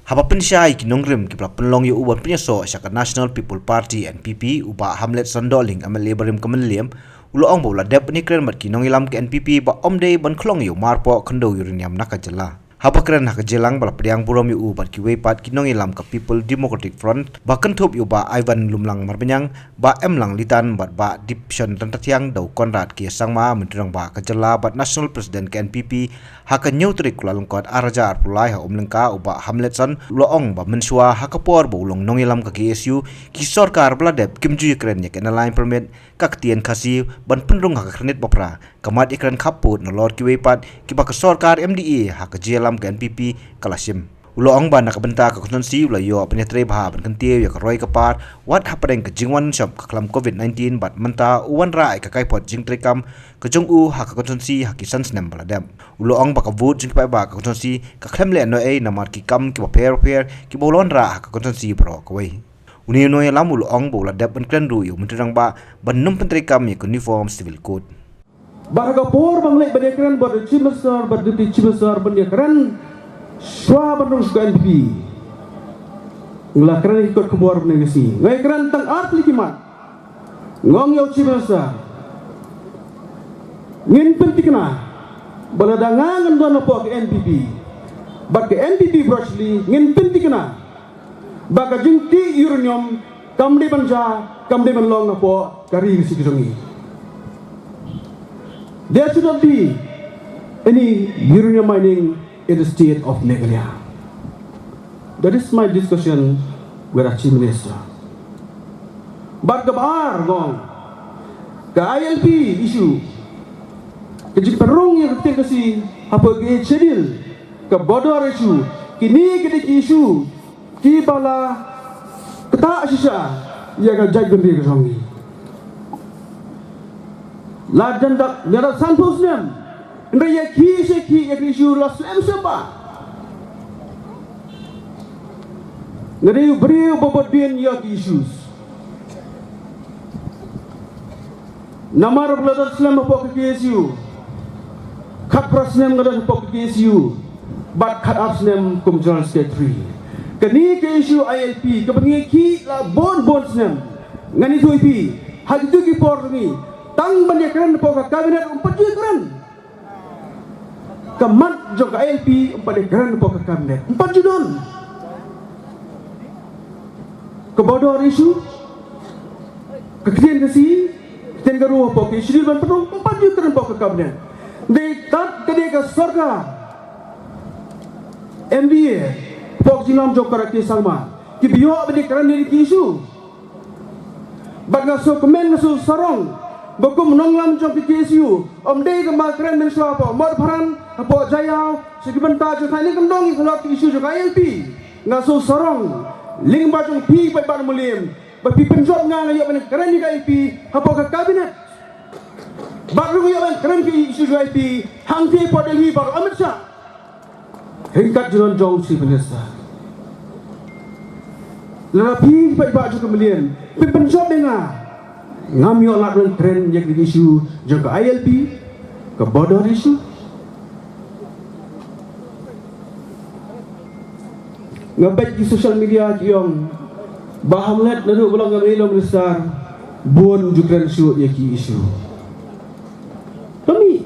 Haba pensyai kinongrim kipla penlong yu uban penyaso syaka National People Party NPP uba Hamlet Sandoling amal lebarim kemenliam ulo ong bola dep ni kren mat kinong ilam ke NPP ba omde ban klong yu marpo kendo yuriniam nakajela. Haba kren hakajelang bala pediang burom yu ubat kiwe pat kinong ilam ke People Democratic Front ba kentup yu ba Ivan Lumlang Marbenyang ba emlang litan bat ba dipsyon rentatiang dau Konrad kia sangma menturang ba kajela bat National President ke NPP haka nyutrik kulalungkot araja arpulai ha umlengka uba Hamlet San loong ba mensua hakapor ba ulong nongilam ka KSU ki sorkar bladep kimju kren yak na line permit kaktien kasi ban pendrung haka krenit bopra kamat ikren kaput na lord kiwe pat ki ba ka sorkar MDE haka jelam ke NPP kalasim uloong ba nakabenta ka konstituensi ula yo penetre bah ban kentie ya roy kapar wat hapadeng ke jingwan shop ka klam COVID-19 bat menta uwan rai ka kai pot jing trekam ke jong u ha ka konstituensi ha ki sansnem baladam uloong ba ka vote jing pa ba ka konstituensi ka klemle no e na mar ki kam ki ba per ki bolon ra ha ka konstituensi bro ko wei uni no ya lam uloong bo ladap ban klendu yu menterang ba ban num pentrekam ya uniform civil code Barga por banglek badekran bar chimasar bar duti chimasar badekran Shwa bandung suka NPP Nglah keren ikut kebuar negasi Ngai keren tang art likimat Ngong yau cibasa Ngin pentikna Baladangan ngan po ke NPP Bat ke NPP brashli Ngin pentikna Baka jingti uranium Kamdi banja Kamdi banlong na po Kari ngisi kisongi There should not be Any uranium mining in the state of Meghalaya. That is my discussion with our Chief Minister. But kabar gong, ke ILP issue, kejik perung yang ketika kasi apa ke schedule, ke border issue, kini ketika issue, ki bala ketak sisa, ia akan jai gembira kesongi. Lajan tak nyara santos nem. Raya ki ek issue la slam seba. Ngari beri bobot bin yak issues. Namar bladar slam apa ke KSU. Kat prasnem ngada apa ke KSU. Bat kat absnem kum general secretary. Kini ke issue ILP ke bengi ki la bon snem. Ngani tu IP. Hadi tu ki por ni. Tang banyak apa kabinet 4 keren. Kemat jok ILP pada grand pokok kabinet 4 judon kebodohan isu keketian kasi keketian garuh pokok isu dan penuh 4 judon pokok kabinet di tat kedeka sorga MDA pokok jilam jok karakter sama kibiyo pada grand dari isu bagaso kemen ngaso sarong Bakum nonglam jom PKSU Dei kembal keren dan apa Mod paran Apa jayau Segimenta Jom tanya kendong Kalau isu juga ILP Ngaso sorong Ling bajong pi Pai mulim Bapi penjot nga Ngayak mana keren di ILP Apa ke kabinet Baru ngayak mana keren ke isu juga ILP Hangti Delhi baru Amit Shah Hingkat jalan jauh si penjasa Lelapi Pai juga mulim Pai penjot dengar Ngamyo nak dan trend yang di isu juga ILP ke border isu ngabek di social media kiong bahamlet lalu ulang ngamilo besar bon juga isu yaki isu kami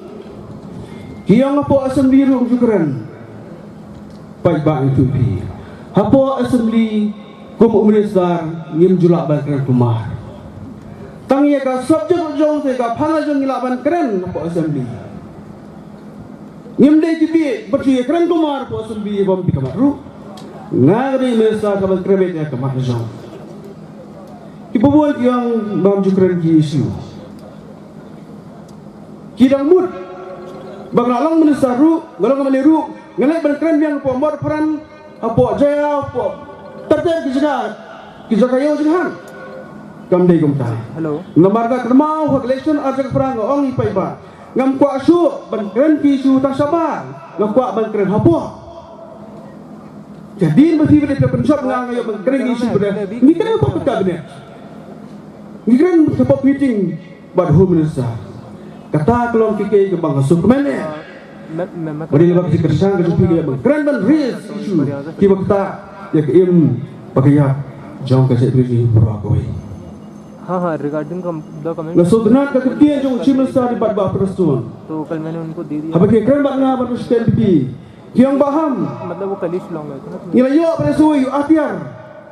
kiong apa assembly room juga pai bang itu pi apa assembly kum besar ngim julak bakran kumar Tangi ka subjek jong se ka phanga jong ilaban keren po assembly. Ngimde tibi berci keren kumar po assembly bom pi kamaru. Ngari mesa ka bal krebet ya kamar jong. Kibubuan yang bam ju keren ki isu. Kidang mud bang alang menesaru ngalang meliru ngalai ban keren yang po mor peran apo jaya po terjadi kijaga jahan. Kamdei kumta. Hello. Ngamarga kermau hak election ajak perang ong ipai ba. Ngam kwa su ban keren ki su ta sabar. Ngam kwa ban keren hapo. Jadi mesti beli penshop ngang ayo ban keren ki su beda. Ni keren apa kabinet. Ni keren support meeting bad home minister. Kata kelong kike ke bang su kemene. Beri lebih kerjaan ke jupi dia ban keren ban risk isu. Ki bakta ya ke im pakaya jong ka se bri bro ko हाँ regarding the comment la so dana ka kian jong chief minister di bat ba prestun तो कल मैंने उनको दे दिया haba ke kren bat nga bat sken pi kiang baham मतलब वो कल ही शिलोंग गए थे ना ila yo presui atiar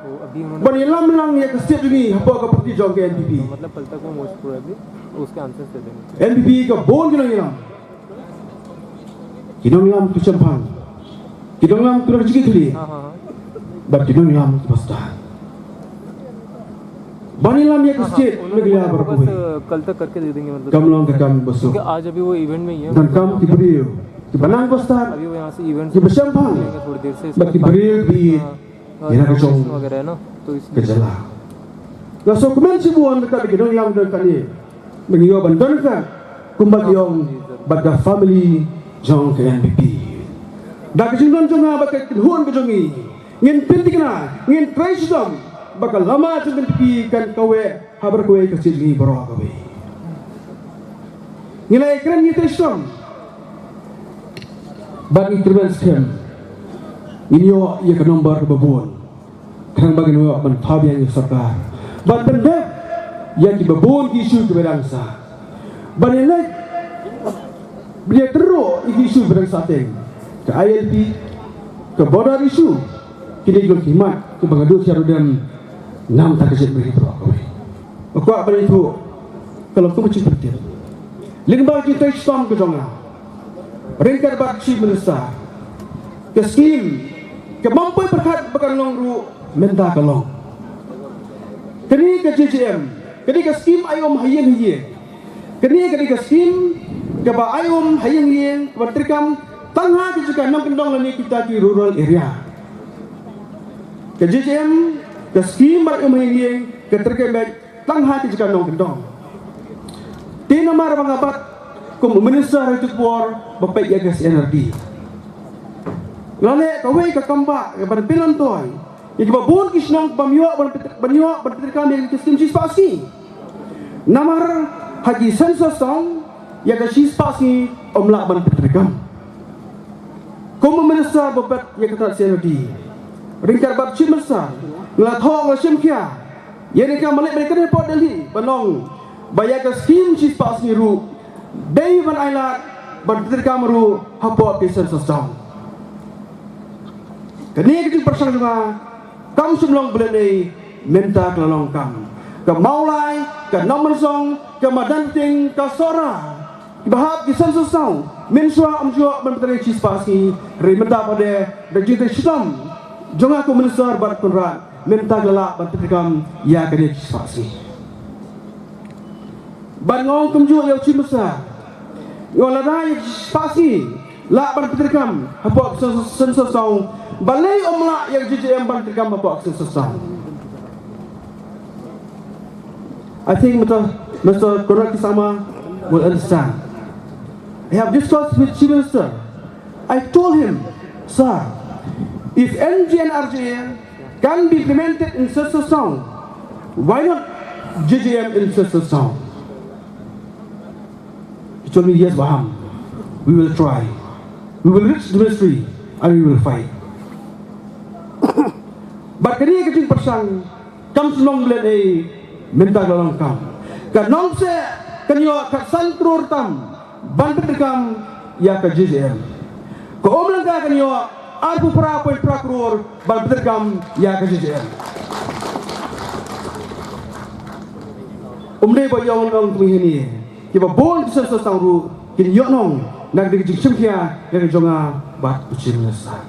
तो अभी उन्होंने ban lam lang ya ke state ni haba ka parti jong ke NPP मतलब कल तक वो मोस्ट प्रोबेबली उसके आंसर्स दे देंगे NPP ka bon kinong lam tu champang kinong lam tu rajiki thuli हाँ हाँ हाँ bat kinong lam tu basta bani lam ya ke state neglia उन्होंने bar बस ko कल तक करके दे देंगे मतलब kam long ka kam basu क्योंकि आज अभी वो इवेंट में ही है dan kam ki brio ki banang basta अभी वो यहाँ से इवेंट ki bersampang थोड़ी देर से bat ki brio bi ina ka chong वगैरह है ना तो इसलिए kejala la so kumen si buan ka ki kinong lam dan kani mengiyo bandan ka kumbat yong bat ka family jong ke NPP dak jingdon jonga bat ka huan ka jongi ngin pintikna ngin treasure bakal lama tu NPP kan kawe habar kowe ka sini baro kawe nilai keren ni treasure bagi intervention inyo ya ke nomor babon kan bagi no ban tabian sarkar ban benda yang di babon isu ke bangsa ban ini dia teruk isu bangsa teng ke ILP ke border isu kini juga khidmat ke bangadu Syarudin nam tak kesit beri bro aku apa itu kalau tu macam seperti lingba kita Islam ke jonga ringkar bak chief minister ke skim ke mampu berkat bakal long menda kalong kini ke JJM kini ke skim ayom hayeng hiye kini ke skim ke ba ayom hayeng hiye berterkam tangha ke juga nang kendong lani kita di rural area ke JJM ke skim ayom hayeng hiye ke terkam tangha ke juga nang kendong tina mar mangabat kum minister itu por bapak ya gas energi lale kawe ka kamba ke berpilan toy iki babon kisnong bamyo berterkam yang ke skim pasti namar haji sensus song ya ka pasti omla ban berterkam kum minister bapak ya ka energi ringkar bab chimsa nglathong ngsim kia yani ka malik mereka report Delhi banong bayar ke skim pasti ru day ban ailat berterkam ru hapot ke sensus song kini kita persang juga kam semlong belai minta kelolong kam ke maulai ke nomor song ke madanting ke sora bahap di sensus song mensua amjua menteri cispasi remenda pada dajite Islam jangan aku minister bar kunrat minta gelak menteri kam ya kini cispasi bangong kumju yang cimasa ngoladai cispasi la menteri kam hapok sensus song balai omla yang JJM menteri kam hapok sensus song I think Mr. Korat Kisama will understand. I have discussed with Chief Minister. I told him, sir, if NG and RJA can be implemented in Sessa Sound, why not JJM in Sessa Sound? He told me, yes, Baham, we will try. We will reach the ministry and we will fight. But kini kecil persang, kam senong belai minta golong kam. Kanong se kanyo kasantrur tam bantu kam ya ka JJM. Ko omlang ka kanyo arpu prapoy prakrur bantu kam ya ka JJM. Umde boyong nong tumihini. Kiba bon kisah tangru kinyo nong nagdig jingsim kia yang jonga bat ucil nasa.